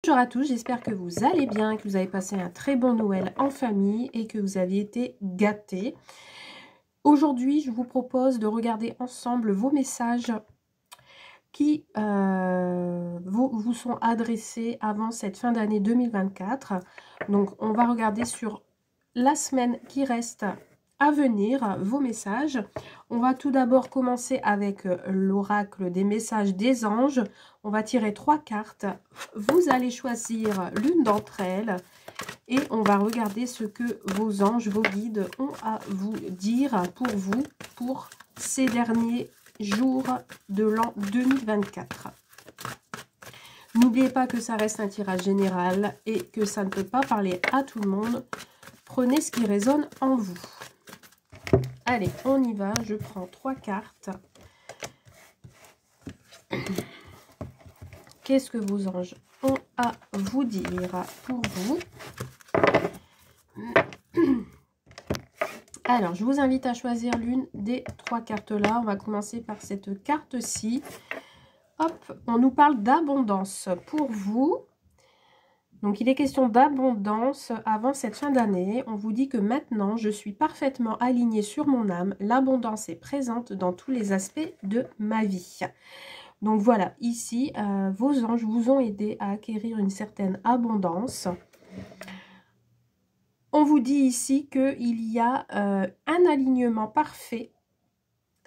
Bonjour à tous, j'espère que vous allez bien, que vous avez passé un très bon Noël en famille et que vous avez été gâtés. Aujourd'hui, je vous propose de regarder ensemble vos messages qui vous sont adressés avant cette fin d'année 2024. Donc, on va regarder sur la semaine qui reste à venir vos messages. On va tout d'abord commencer avec l'oracle des messages des anges. On va tirer 3 cartes. Vous allez choisir l'une d'entre elles et on va regarder ce que vos anges, vos guides ont à vous dire pour vous pour ces derniers jours de l'an 2024. N'oubliez pas que ça reste un tirage général et que ça ne peut pas parler à tout le monde. Prenez ce qui résonne en vous. Allez, on y va. Je prends 3 cartes. Qu'est-ce que vos anges ont à vous dire pour vous? Alors, je vous invite à choisir l'une des 3 cartes-là. On va commencer par cette carte-ci. Hop, on nous parle d'abondance pour vous. Donc, il est question d'abondance avant cette fin d'année. On vous dit que maintenant, je suis parfaitement alignée sur mon âme. L'abondance est présente dans tous les aspects de ma vie. Donc, voilà, ici, vos anges vous ont aidé à acquérir une certaine abondance. On vous dit ici qu'il y a un alignement parfait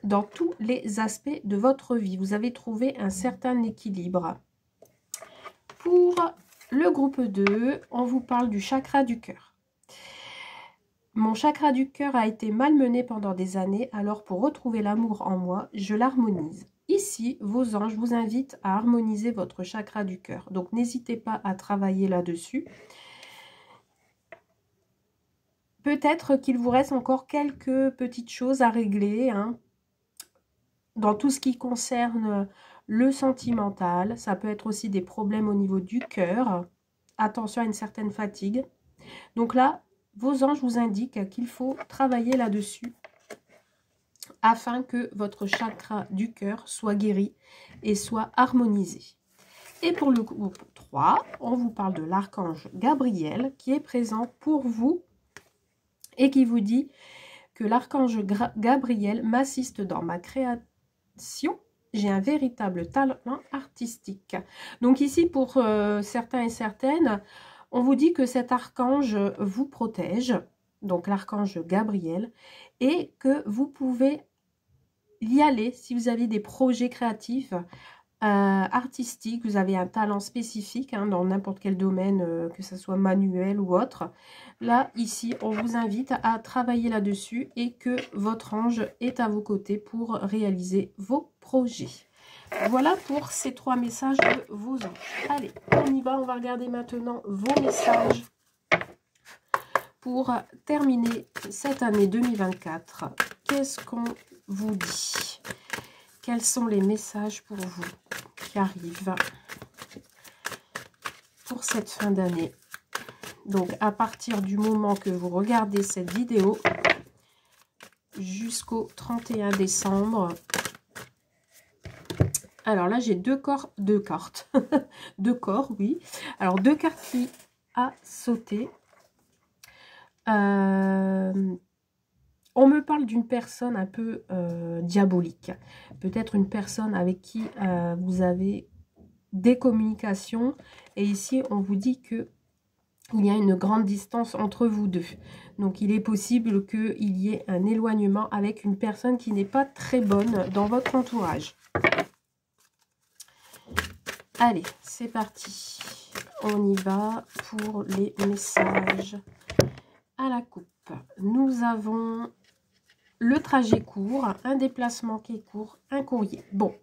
dans tous les aspects de votre vie. Vous avez trouvé un certain équilibre. Pour le groupe 2, on vous parle du chakra du cœur. Mon chakra du cœur a été malmené pendant des années, alors pour retrouver l'amour en moi, je l'harmonise. Ici, vos anges vous invitent à harmoniser votre chakra du cœur. Donc, n'hésitez pas à travailler là-dessus. Peut-être qu'il vous reste encore quelques petites choses à régler, hein, dans tout ce qui concerne le sentimental. Ça peut être aussi des problèmes au niveau du cœur. Attention à une certaine fatigue. Donc là, vos anges vous indiquent qu'il faut travailler là-dessus afin que votre chakra du cœur soit guéri et soit harmonisé. Et pour le groupe 3, on vous parle de l'archange Gabriel qui est présent pour vous et qui vous dit que l'archange Gabriel m'assiste dans ma création. J'ai un véritable talent artistique. Donc ici, pour certains et certaines, on vous dit que cet archange vous protège, donc l'archange Gabriel, et que vous pouvez y aller si vous avez des projets créatifs, artistiques, vous avez un talent spécifique hein, dans n'importe quel domaine, que ce soit manuel ou autre. Là, ici, on vous invite à travailler là-dessus et que votre ange est à vos côtés pour réaliser vos projets. Voilà pour ces 3 messages de vos anges. Allez, on y va, on va regarder maintenant vos messages pour terminer cette année 2024. Qu'est-ce qu'on vous dit? Quels sont les messages pour vous qui arrivent pour cette fin d'année? Donc, à partir du moment que vous regardez cette vidéo jusqu'au 31 décembre. Alors là, j'ai deux cartes, deux corps, oui. Alors, 2 cartes qui a sauté. On me parle d'une personne un peu diabolique. Peut-être une personne avec qui vous avez des communications. Et ici, on vous dit que il y a une grande distance entre vous deux. Donc, il est possible qu'il y ait un éloignement avec une personne qui n'est pas très bonne dans votre entourage. Allez, c'est parti. On y va pour les messages à la coupe. Nous avons le trajet court, un déplacement qui est court, un courrier. Bon.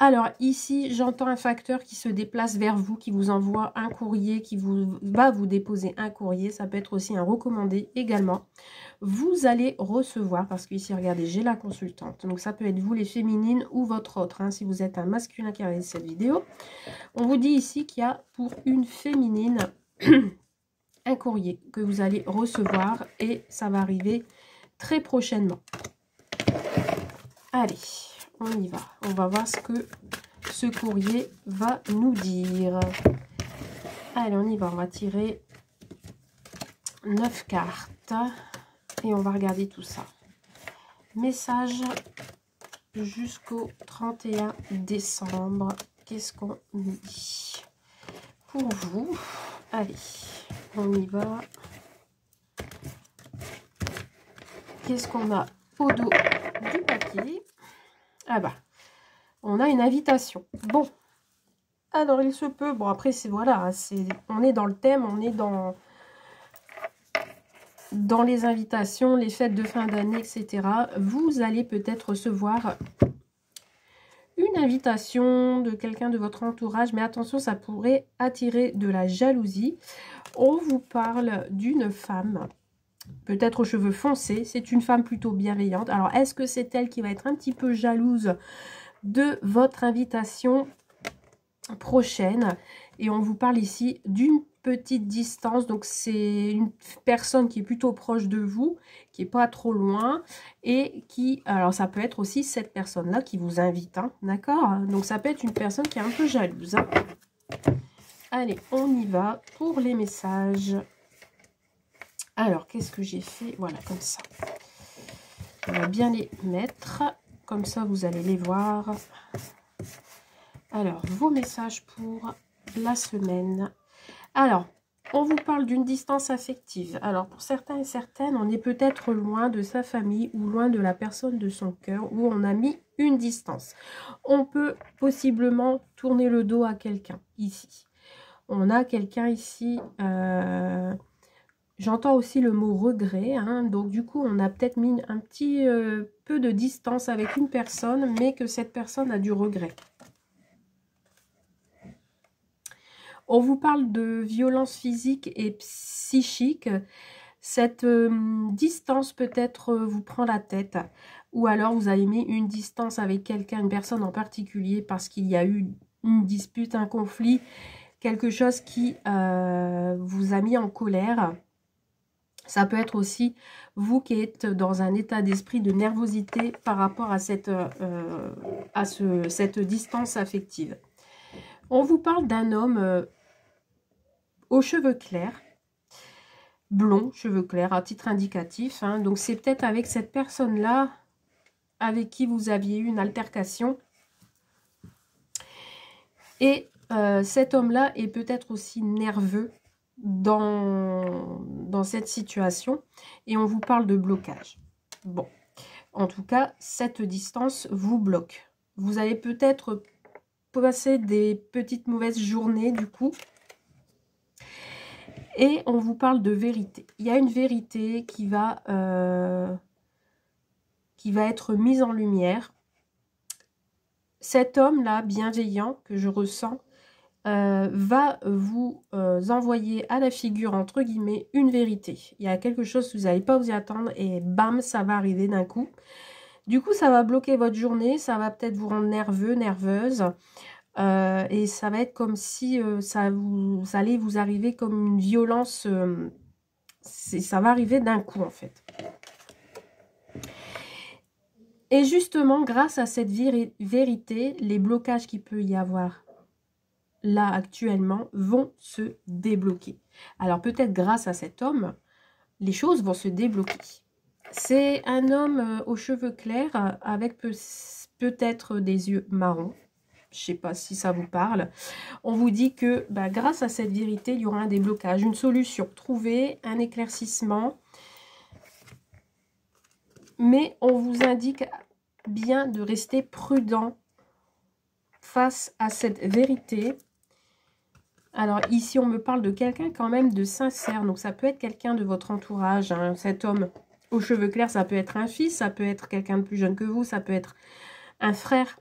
Alors ici, j'entends un facteur qui se déplace vers vous, qui vous envoie un courrier, qui va vous déposer un courrier. Ça peut être aussi un recommandé également. Vous allez recevoir, parce qu'ici, regardez, j'ai la consultante. Donc ça peut être vous les féminines ou votre autre, hein, si vous êtes un masculin qui regarde cette vidéo. On vous dit ici qu'il y a pour une féminine un courrier que vous allez recevoir et ça va arriver très prochainement. Allez. On y va. On va voir ce que ce courrier va nous dire. Allez, on y va. On va tirer 9 cartes. Et on va regarder tout ça. Message jusqu'au 31 décembre. Qu'est-ce qu'on nous dit pour vous? Allez, on y va. Qu'est-ce qu'on a au dos du papier? Ah bah, on a une invitation. Bon, alors il se peut, bon après c'est voilà, on est dans le thème, on est dans les invitations, les fêtes de fin d'année, etc. Vous allez peut-être recevoir une invitation de quelqu'un de votre entourage, mais attention, ça pourrait attirer de la jalousie. On vous parle d'une femme, peut-être aux cheveux foncés, c'est une femme plutôt bienveillante. Alors, est-ce que c'est elle qui va être un petit peu jalouse de votre invitation prochaine? Et on vous parle ici d'une petite distance, donc c'est une personne qui est plutôt proche de vous, qui est pas trop loin, et qui, alors ça peut être aussi cette personne-là qui vous invite, hein, d'accord? Donc ça peut être une personne qui est un peu jalouse. Hein. Allez, on y va pour les messages. Alors, qu'est-ce que j'ai fait? Voilà, comme ça. On va bien les mettre, comme ça vous allez les voir. Alors, vos messages pour la semaine. Alors, on vous parle d'une distance affective. Alors, pour certains et certaines, on est peut-être loin de sa famille ou loin de la personne de son cœur où on a mis une distance. On peut possiblement tourner le dos à quelqu'un ici. On a quelqu'un ici, j'entends aussi le mot regret. Hein, donc, du coup, on a peut-être mis un petit peu de distance avec une personne, mais que cette personne a du regret. On vous parle de violence physique et psychique. Cette distance peut-être vous prend la tête. Ou alors vous avez mis une distance avec quelqu'un, une personne en particulier, parce qu'il y a eu une dispute, un conflit, quelque chose qui vous a mis en colère. Ça peut être aussi vous qui êtes dans un état d'esprit de nervosité par rapport à cette distance affective. On vous parle d'un homme aux cheveux clairs, blond, cheveux clairs, à titre indicatif. Hein. Donc, c'est peut-être avec cette personne-là avec qui vous aviez eu une altercation. Et cet homme-là est peut-être aussi nerveux dans cette situation. Et on vous parle de blocage. Bon, en tout cas, cette distance vous bloque. Vous allez peut-être passer des petites mauvaises journées, du coup. Et on vous parle de vérité. Il y a une vérité qui va être mise en lumière. Cet homme-là, bienveillant, que je ressens, va vous envoyer à la figure, entre guillemets, une vérité. Il y a quelque chose que vous n'allez pas vous y attendre et bam, ça va arriver d'un coup. Du coup, ça va bloquer votre journée, ça va peut-être vous rendre nerveux, nerveuse. Et ça va être comme si ça allait vous arriver comme une violence. Ça va arriver d'un coup, en fait. Et justement, grâce à cette vérité, les blocages qu'il peut y avoir là actuellement vont se débloquer. Alors peut-être grâce à cet homme, les choses vont se débloquer. C'est un homme aux cheveux clairs avec peut-être des yeux marrons. Je ne sais pas si ça vous parle. On vous dit que grâce à cette vérité, il y aura un déblocage, une solution trouvée, un éclaircissement. Mais on vous indique bien de rester prudent face à cette vérité. Alors ici, on me parle de quelqu'un quand même de sincère. Donc ça peut être quelqu'un de votre entourage. Hein. Cet homme aux cheveux clairs, ça peut être un fils, ça peut être quelqu'un de plus jeune que vous, ça peut être un frère,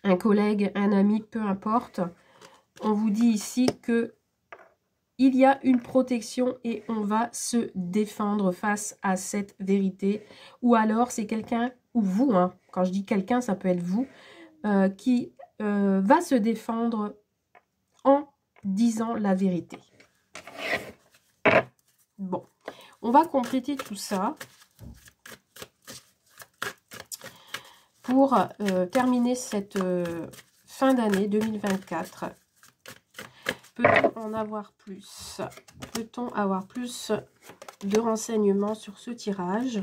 un collègue, un ami, peu importe. On vous dit ici que il y a une protection et on va se défendre face à cette vérité. Ou alors c'est quelqu'un, ou vous, hein, quand je dis quelqu'un, ça peut être vous, qui va se défendre en disant la vérité. Bon, on va compléter tout ça pour terminer cette fin d'année 2024. peut-on en avoir plus? Peut-on avoir plus de renseignements sur ce tirage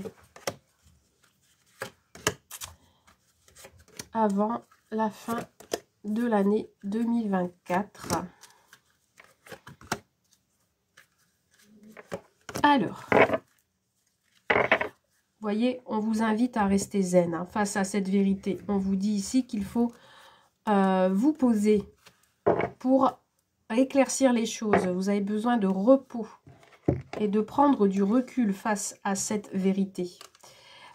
avant la fin de l'année 2024? Alors, vous voyez, on vous invite à rester zen hein, face à cette vérité. On vous dit ici qu'il faut vous poser pour éclaircir les choses. Vous avez besoin de repos et de prendre du recul face à cette vérité.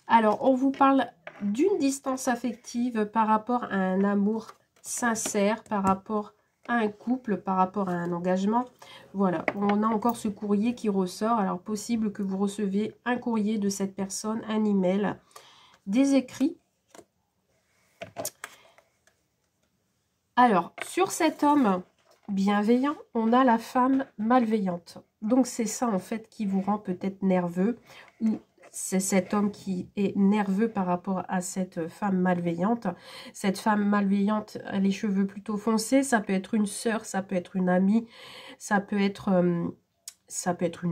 Alors, on vous parle d'une distance affective par rapport à un amour sincère, par rapport à un couple, par rapport à un engagement. Voilà, on a encore ce courrier qui ressort. Alors, possible que vous receviez un courrier de cette personne, un email, des écrits. Alors, sur cet homme bienveillant, on a la femme malveillante. Donc, c'est ça, en fait, qui vous rend peut-être nerveux ou c'est cet homme qui est nerveux par rapport à cette femme malveillante. Cette femme malveillante a les cheveux plutôt foncés. Ça peut être une sœur, ça peut être une amie, ça peut être une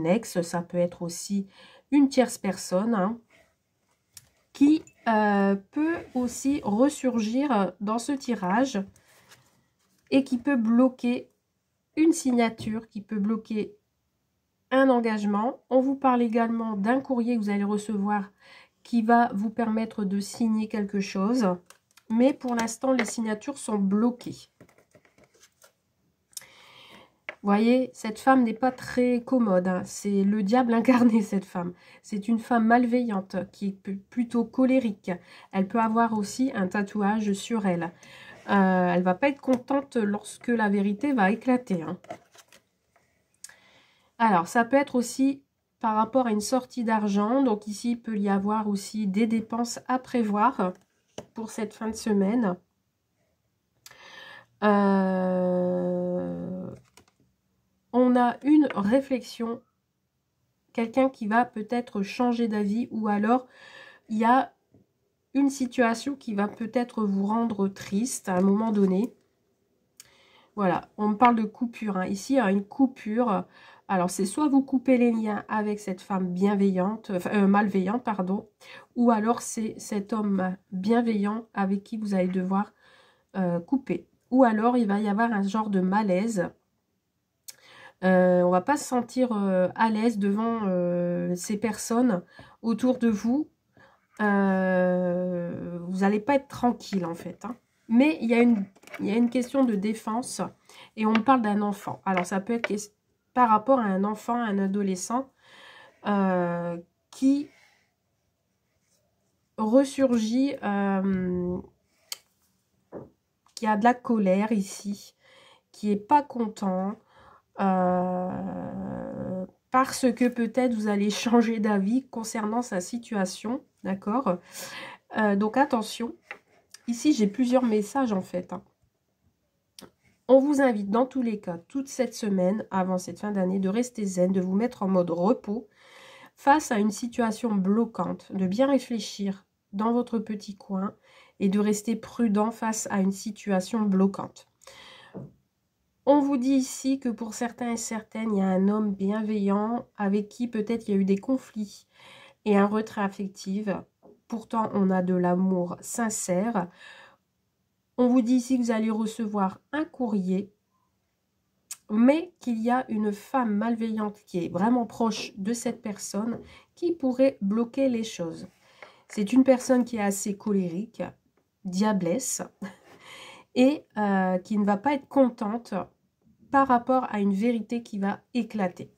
ex, ça peut être aussi une tierce personne hein, qui peut aussi ressurgir dans ce tirage et qui peut bloquer une signature, qui peut bloquer un engagement. On vous parle également d'un courrier que vous allez recevoir qui va vous permettre de signer quelque chose. Mais pour l'instant, les signatures sont bloquées. Vous voyez, cette femme n'est pas très commode. Hein. C'est le diable incarné, cette femme. C'est une femme malveillante qui est plutôt colérique. Elle peut avoir aussi un tatouage sur elle. Elle ne va pas être contente lorsque la vérité va éclater. Hein. Alors, ça peut être aussi par rapport à une sortie d'argent. Donc ici, il peut y avoir aussi des dépenses à prévoir pour cette fin de semaine. On a une réflexion, quelqu'un qui va peut-être changer d'avis ou alors il y a une situation qui va peut-être vous rendre triste à un moment donné. Voilà, on me parle de coupure. Hein. Ici, il y a une coupure. Alors, c'est soit vous coupez les liens avec cette femme bienveillante, malveillante, pardon, ou alors c'est cet homme bienveillant avec qui vous allez devoir couper. Ou alors, il va y avoir un genre de malaise. On va pas se sentir à l'aise devant ces personnes autour de vous. Vous n'allez pas être tranquille, en fait. Hein. Mais il y a une question de défense et on parle d'un enfant. Alors, ça peut être par rapport à un enfant, un adolescent qui ressurgit, qui a de la colère ici, qui n'est pas content, parce que peut-être vous allez changer d'avis concernant sa situation, d'accord? Donc, attention. Ici, j'ai plusieurs messages, en fait. Hein. On vous invite dans tous les cas, toute cette semaine, avant cette fin d'année, de rester zen, de vous mettre en mode repos face à une situation bloquante, de bien réfléchir dans votre petit coin et de rester prudent face à une situation bloquante. On vous dit ici que pour certains et certaines, il y a un homme bienveillant avec qui peut-être il y a eu des conflits et un retrait affectif. Pourtant, on a de l'amour sincère. On vous dit ici que vous allez recevoir un courrier, mais qu'il y a une femme malveillante qui est vraiment proche de cette personne qui pourrait bloquer les choses. C'est une personne qui est assez colérique, diablesse, et qui ne va pas être contente par rapport à une vérité qui va éclater.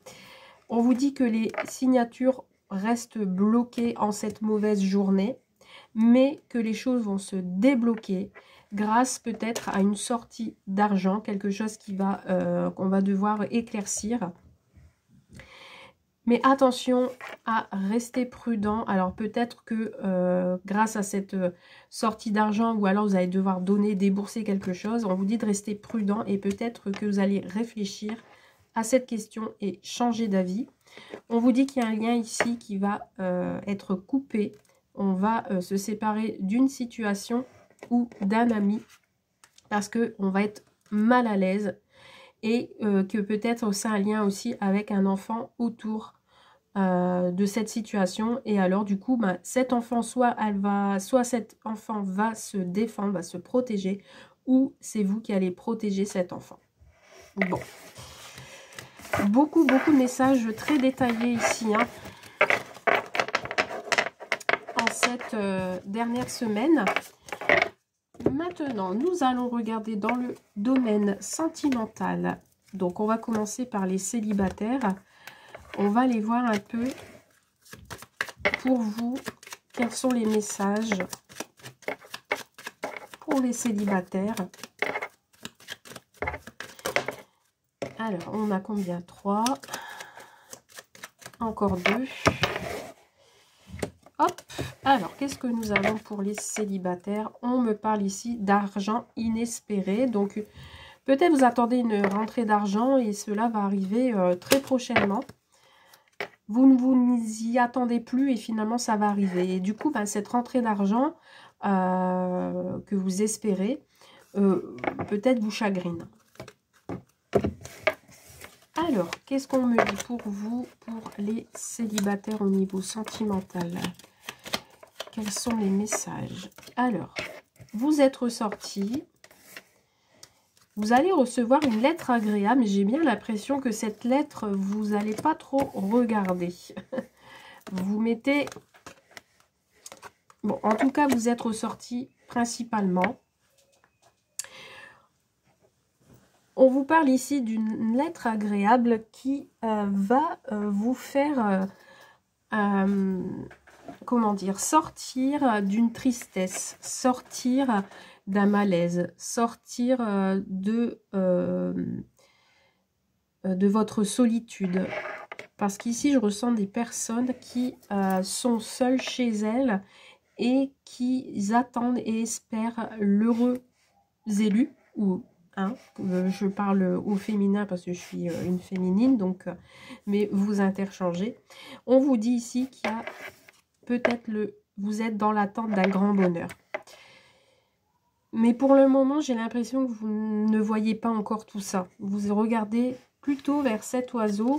On vous dit que les signatures restent bloquées en cette mauvaise journée, mais que les choses vont se débloquer grâce peut-être à une sortie d'argent, quelque chose qui va qu'on va devoir éclaircir. Mais attention à rester prudent. Alors peut-être que grâce à cette sortie d'argent ou alors vous allez devoir donner, débourser quelque chose, on vous dit de rester prudent et peut-être que vous allez réfléchir à cette question et changer d'avis. On vous dit qu'il y a un lien ici qui va être coupé. On va se séparer d'une situation ou d'un ami parce qu'on va être mal à l'aise et que peut-être c'est un lien aussi avec un enfant autour de cette situation. Et alors du coup, bah, cet enfant, soit cet enfant va se défendre, va se protéger, ou c'est vous qui allez protéger cet enfant. Bon. Beaucoup de messages très détaillés ici, hein, en cette dernière semaine. Maintenant, nous allons regarder dans le domaine sentimental. Donc, on va commencer par les célibataires. On va aller voir un peu pour vous quels sont les messages pour les célibataires. Alors, on a combien? 3. Encore 2. Hop. Alors, qu'est-ce que nous avons pour les célibataires? On me parle ici d'argent inespéré. Donc, peut-être vous attendez une rentrée d'argent et cela va arriver très prochainement. Vous ne vous y attendez plus et finalement, ça va arriver. Et du coup, ben, cette rentrée d'argent que vous espérez, peut-être vous chagrine. Alors, qu'est-ce qu'on me dit pour vous, pour les célibataires au niveau sentimental? Quels sont les messages? Alors, vous êtes ressorti. Vous allez recevoir une lettre agréable. J'ai bien l'impression que cette lettre, vous n'allez pas trop regarder. Vous mettez... Bon, en tout cas, vous êtes ressorti principalement. On vous parle ici d'une lettre agréable qui va vous faire, comment dire, sortir d'une tristesse, sortir d'un malaise, sortir de votre solitude. Parce qu'ici, je ressens des personnes qui sont seules chez elles et qui attendent et espèrent l'heureux élu ou... Hein, je parle au féminin parce que je suis une féminine, donc, mais vous interchangez. On vous dit ici qu'il y a peut-être vous êtes dans l'attente d'un grand bonheur. Mais pour le moment, j'ai l'impression que vous ne voyez pas encore tout ça. Vous regardez plutôt vers cet oiseau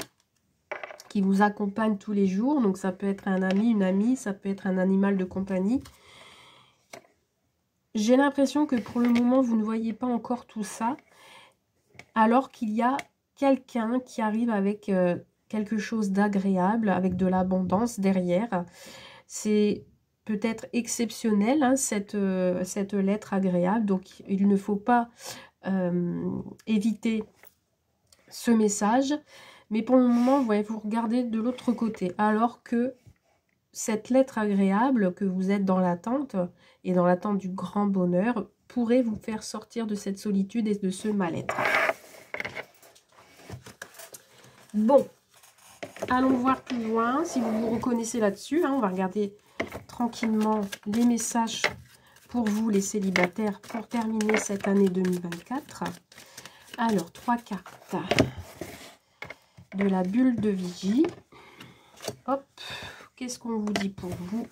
qui vous accompagne tous les jours. Donc ça peut être un ami, une amie, ça peut être un animal de compagnie. J'ai l'impression que pour le moment, vous ne voyez pas encore tout ça, alors qu'il y a quelqu'un qui arrive avec quelque chose d'agréable, avec de l'abondance derrière. C'est peut-être exceptionnel, hein, cette lettre agréable, donc il ne faut pas éviter ce message. Mais pour le moment, vous regardez de l'autre côté, alors que cette lettre agréable que vous êtes dans l'attente, et dans l'attente du grand bonheur, pourrait vous faire sortir de cette solitude et de ce mal-être. Bon, allons voir plus loin, si vous vous reconnaissez là-dessus. Hein, on va regarder tranquillement les messages pour vous, les célibataires, pour terminer cette année 2024. Alors, 3 cartes de la bulle de vigie. Hop, qu'est-ce qu'on vous dit pour vous?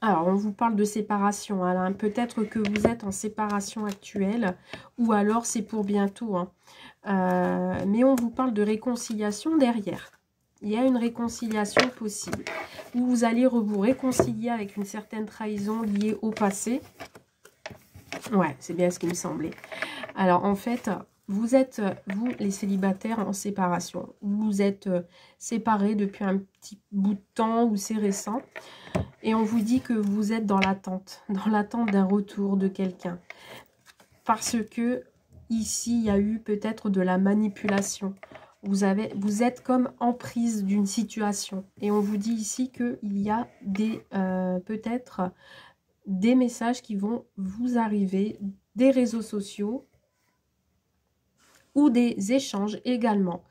Alors, on vous parle de séparation. Hein. Peut-être que vous êtes en séparation actuelle ou alors c'est pour bientôt. Hein. Mais on vous parle de réconciliation derrière. Il y a une réconciliation possible où vous allez vous réconcilier avec une certaine trahison liée au passé. Ouais, c'est bien ce qui me semblait. Alors, en fait, vous êtes, vous, les célibataires, en séparation. Vous êtes séparés depuis un petit bout de temps ou c'est récent. Et on vous dit que vous êtes dans l'attente d'un retour de quelqu'un. Parce que ici, il y a eu peut-être de la manipulation. Vous êtes comme en prise d'une situation. Et on vous dit ici qu'il y a peut-être des messages qui vont vous arriver, des réseaux sociaux ou des échanges également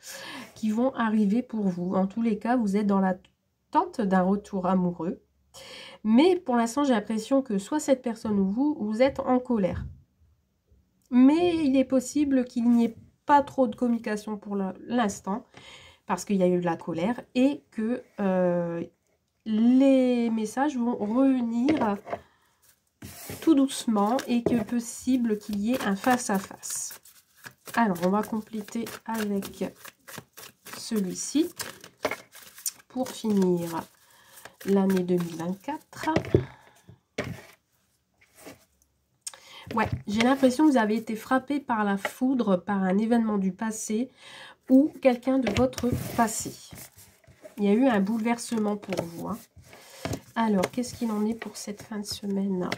qui vont arriver pour vous. En tous les cas, vous êtes dans l'attente d'un retour amoureux. Mais pour l'instant, j'ai l'impression que soit cette personne ou vous êtes en colère. Mais il est possible qu'il n'y ait pas trop de communication pour l'instant, parce qu'il y a eu de la colère, et que les messages vont revenir tout doucement et que possible qu'il y ait un face-à-face. Alors, on va compléter avec celui-ci pour finir l'année 2024. Ouais, j'ai l'impression que vous avez été frappé par la foudre, par un événement du passé ou quelqu'un de votre passé. Il y a eu un bouleversement pour vous. Hein. Alors, qu'est-ce qu'il en est pour cette fin de semaine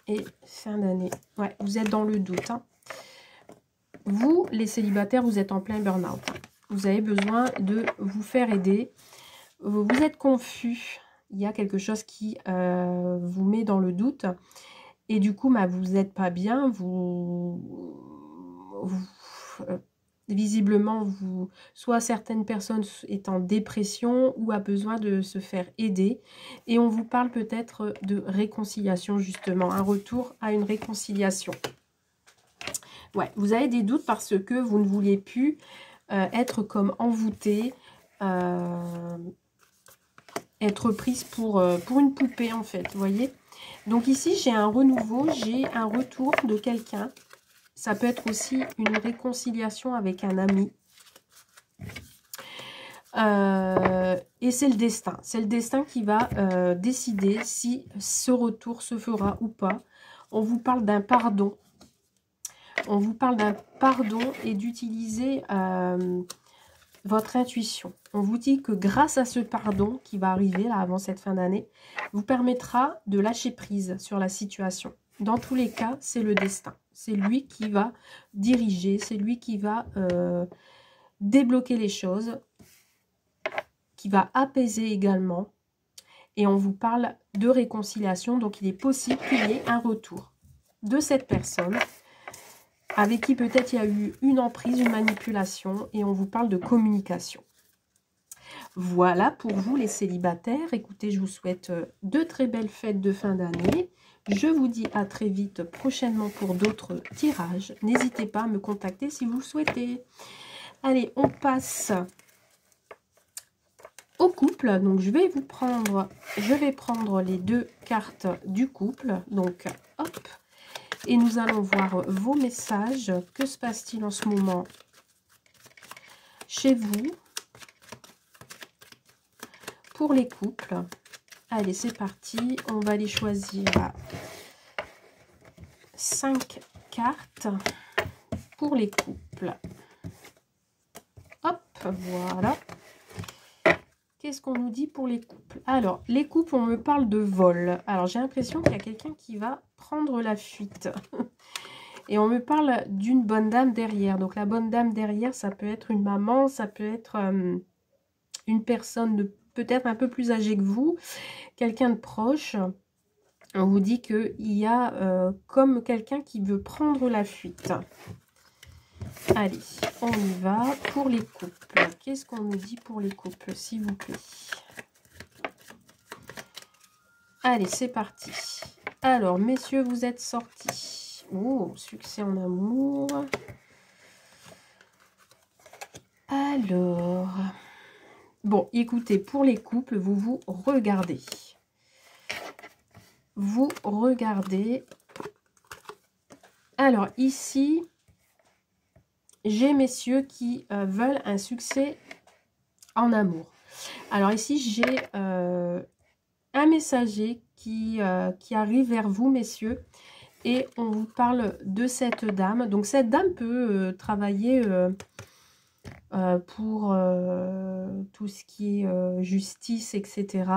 et fin d'année? Ouais, vous êtes dans le doute. Hein. Vous, les célibataires, vous êtes en plein burn-out. Vous avez besoin de vous faire aider. Vous êtes confus. Il y a quelque chose qui vous met dans le doute. Et du coup, bah, vous n'êtes pas bien. Visiblement, soit certaines personnes est en dépression ou a besoin de se faire aider. Et on vous parle peut-être de réconciliation, justement. Un retour à une réconciliation. Ouais, vous avez des doutes parce que vous ne vouliez plus être comme envoûté, être prise pour une poupée en fait, vous voyez. Donc ici, j'ai un renouveau, j'ai un retour de quelqu'un. Ça peut être aussi une réconciliation avec un ami. Et c'est le destin. C'est le destin qui va décider si ce retour se fera ou pas. On vous parle d'un pardon. On vous parle d'un pardon et d'utiliser votre intuition. On vous dit que grâce à ce pardon qui va arriver là avant cette fin d'année, vous permettra de lâcher prise sur la situation. Dans tous les cas, c'est le destin. C'est lui qui va diriger, c'est lui qui va débloquer les choses, qui va apaiser également. Et on vous parle de réconciliation, donc il est possible qu'il y ait un retour de cette personne avec qui peut-être il y a eu une emprise, une manipulation, et on vous parle de communication. Voilà pour vous les célibataires. Écoutez, je vous souhaite de très belles fêtes de fin d'année. Je vous dis à très vite prochainement pour d'autres tirages. N'hésitez pas à me contacter si vous le souhaitez. Allez, on passe au couple. Donc, je vais prendre les deux cartes du couple. Donc, hop. Et nous allons voir vos messages. Que se passe-t-il en ce moment chez vous pour les couples? Allez, c'est parti. On va les choisir 5 cartes pour les couples. Hop, voilà. Qu'est-ce qu'on nous dit pour les couples? Alors, les couples, on me parle de vol. Alors, j'ai l'impression qu'il y a quelqu'un qui va prendre la fuite. Et on me parle d'une bonne dame derrière. Donc, la bonne dame derrière, ça peut être une maman, ça peut être une personne peut-être un peu plus âgée que vous, quelqu'un de proche. On vous dit qu'il y a comme quelqu'un qui veut prendre la fuite. Allez, on y va pour les couples. Qu'est-ce qu'on nous dit pour les couples, s'il vous plaît? Allez, c'est parti. Alors, messieurs, vous êtes sortis. Oh, succès en amour. Alors, bon, écoutez, pour les couples, vous vous regardez. Vous regardez. Alors, ici, j'ai messieurs qui veulent un succès en amour. Alors ici, j'ai un messager qui arrive vers vous, messieurs, et on vous parle de cette dame. Donc cette dame peut travailler pour tout ce qui est justice, etc.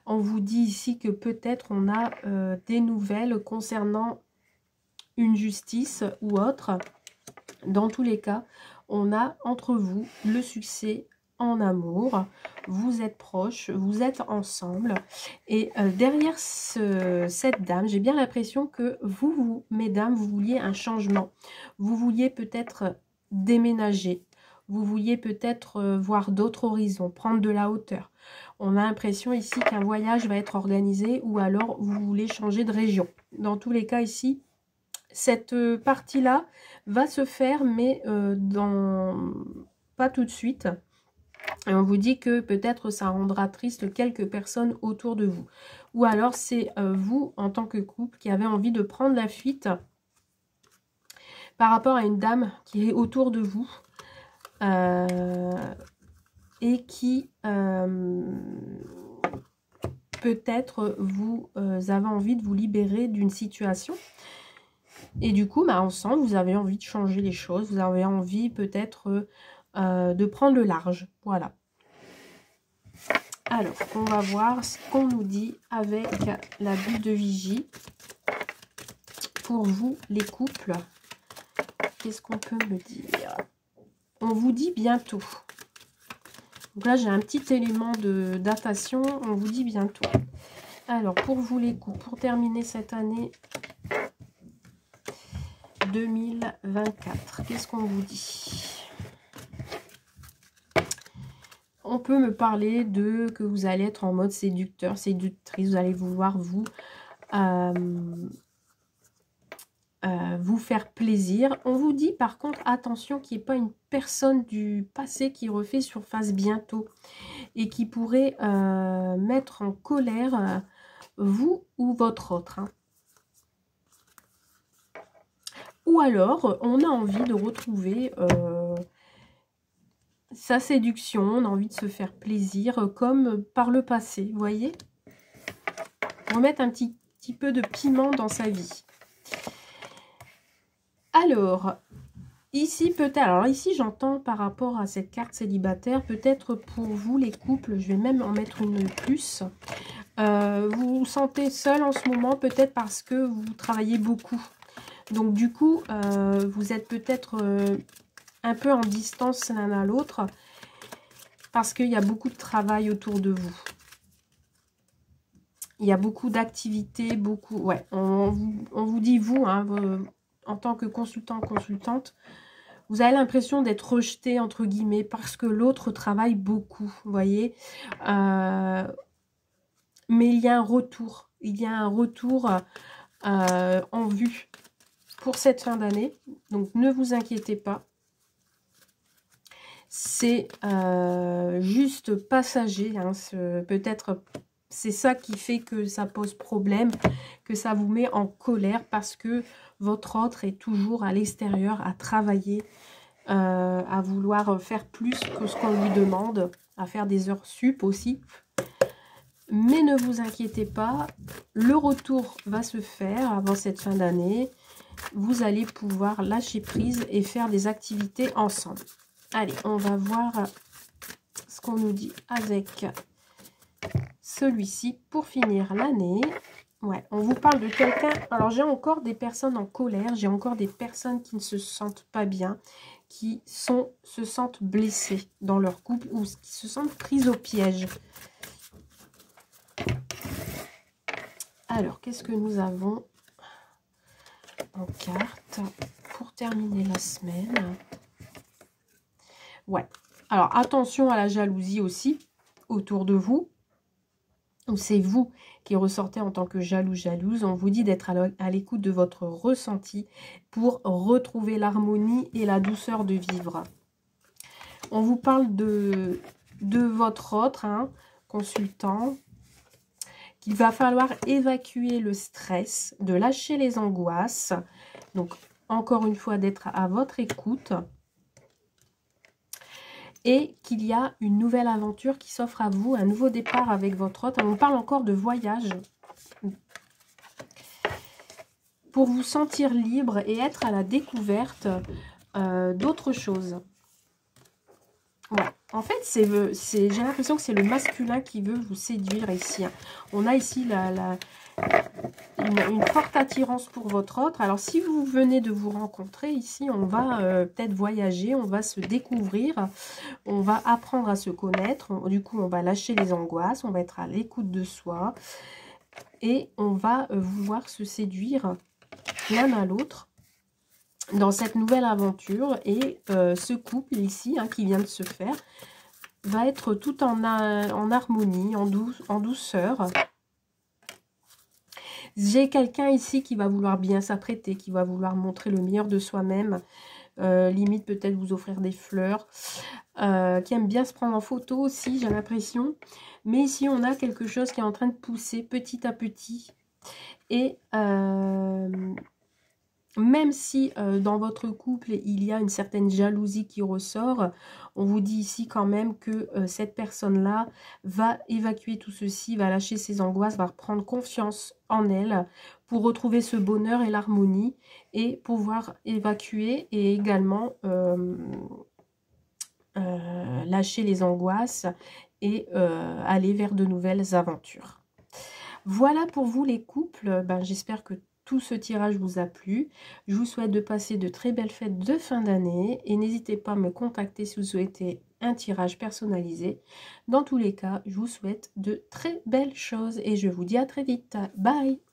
On vous dit ici que peut-être on a des nouvelles concernant une justice ou autre. Dans tous les cas, on a entre vous le succès en amour. Vous êtes proches, vous êtes ensemble. Et derrière cette dame, j'ai bien l'impression que vous, mesdames, vous vouliez un changement. Vous vouliez peut-être déménager. Vous vouliez peut-être voir d'autres horizons, prendre de la hauteur. On a l'impression ici qu'un voyage va être organisé ou alors vous voulez changer de région. Dans tous les cas ici, cette partie-là va se faire, mais pas tout de suite. Et on vous dit que peut-être ça rendra triste quelques personnes autour de vous. Ou alors c'est vous, en tant que couple, qui avez envie de prendre la fuite par rapport à une dame qui est autour de vous et qui peut-être vous avez envie de vous libérer d'une situation. Et du coup, bah, ensemble, vous avez envie de changer les choses. Vous avez envie peut-être de prendre le large. Voilà. Alors, on va voir ce qu'on nous dit avec la bulle de vigie. Pour vous, les couples, qu'est-ce qu'on peut me dire? On vous dit bientôt. Donc là, j'ai un petit élément de datation. On vous dit bientôt. Alors, pour vous, les couples, pour terminer cette année 2024, qu'est-ce qu'on vous dit? On peut me parler de que vous allez être en mode séducteur, séductrice. Vous allez vouloir vous faire plaisir. On vous dit par contre, attention, qu'il n'y ait pas une personne du passé qui refait surface bientôt et qui pourrait mettre en colère vous ou votre autre. Hein. Ou alors, on a envie de retrouver sa séduction, on a envie de se faire plaisir comme par le passé, vous voyez? Remettre un petit peu de piment dans sa vie. Alors, ici peut-être, alors ici j'entends par rapport à cette carte célibataire, peut-être pour vous les couples, je vais même en mettre une plus. Vous vous sentez seul en ce moment, peut-être parce que vous travaillez beaucoup. Donc du coup, vous êtes peut-être un peu en distance l'un à l'autre, parce qu'il y a beaucoup de travail autour de vous. Il y a beaucoup d'activités, beaucoup... Ouais, on vous dit, vous, hein, en tant que consultant, consultante, vous avez l'impression d'être rejeté, entre guillemets, parce que l'autre travaille beaucoup, vous voyez. Mais il y a un retour. Il y a un retour en vue pour cette fin d'année. Donc, ne vous inquiétez pas. C'est juste passager. Hein, peut-être... C'est ça qui fait que ça pose problème, que ça vous met en colère parce que votre autre est toujours à l'extérieur, à travailler, à vouloir faire plus que ce qu'on lui demande, à faire des heures sup aussi. Mais ne vous inquiétez pas, le retour va se faire avant cette fin d'année. Vous allez pouvoir lâcher prise et faire des activités ensemble. Allez, on va voir ce qu'on nous dit avec... celui-ci pour finir l'année. Ouais, on vous parle de quelqu'un. Alors, j'ai encore des personnes en colère. J'ai encore des personnes qui ne se sentent pas bien, qui se sentent blessées dans leur couple ou qui se sentent prises au piège. Alors, qu'est-ce que nous avons en carte pour terminer la semaine? Ouais. Alors, attention à la jalousie aussi autour de vous. Ou c'est vous qui ressortez en tant que jaloux, jalouse. On vous dit d'être à l'écoute de votre ressenti pour retrouver l'harmonie et la douceur de vivre. On vous parle de votre autre consultant, qu'il va falloir évacuer le stress, de lâcher les angoisses. Donc, encore une fois, d'être à votre écoute. Et qu'il y a une nouvelle aventure qui s'offre à vous, un nouveau départ avec votre autre. On parle encore de voyage. Pour vous sentir libre et être à la découverte d'autres choses. Ouais. En fait, j'ai l'impression que c'est le masculin qui veut vous séduire ici. On a ici une forte attirance pour votre autre. Alors, si vous venez de vous rencontrer, ici, on va peut-être voyager, on va se découvrir, on va apprendre à se connaître. Du coup, on va lâcher les angoisses, on va être à l'écoute de soi et on va vouloir se séduire l'un à l'autre dans cette nouvelle aventure. Et ce couple ici, qui vient de se faire, va être tout en harmonie, en douceur. J'ai quelqu'un ici qui va vouloir bien s'apprêter, qui va vouloir montrer le meilleur de soi-même limite peut-être vous offrir des fleurs, qui aime bien se prendre en photo aussi, j'ai l'impression. Mais ici, on a quelque chose qui est en train de pousser petit à petit. Et même si dans votre couple, il y a une certaine jalousie qui ressort, on vous dit ici quand même que cette personne-là va évacuer tout ceci, va lâcher ses angoisses, va reprendre confiance en elle pour retrouver ce bonheur et l'harmonie et pouvoir évacuer et également lâcher les angoisses et aller vers de nouvelles aventures. Voilà pour vous les couples, ben, j'espère que tout ce tirage vous a plu. Je vous souhaite de passer de très belles fêtes de fin d'année et n'hésitez pas à me contacter si vous souhaitez un tirage personnalisé. Dans tous les cas, je vous souhaite de très belles choses et je vous dis à très vite. Bye!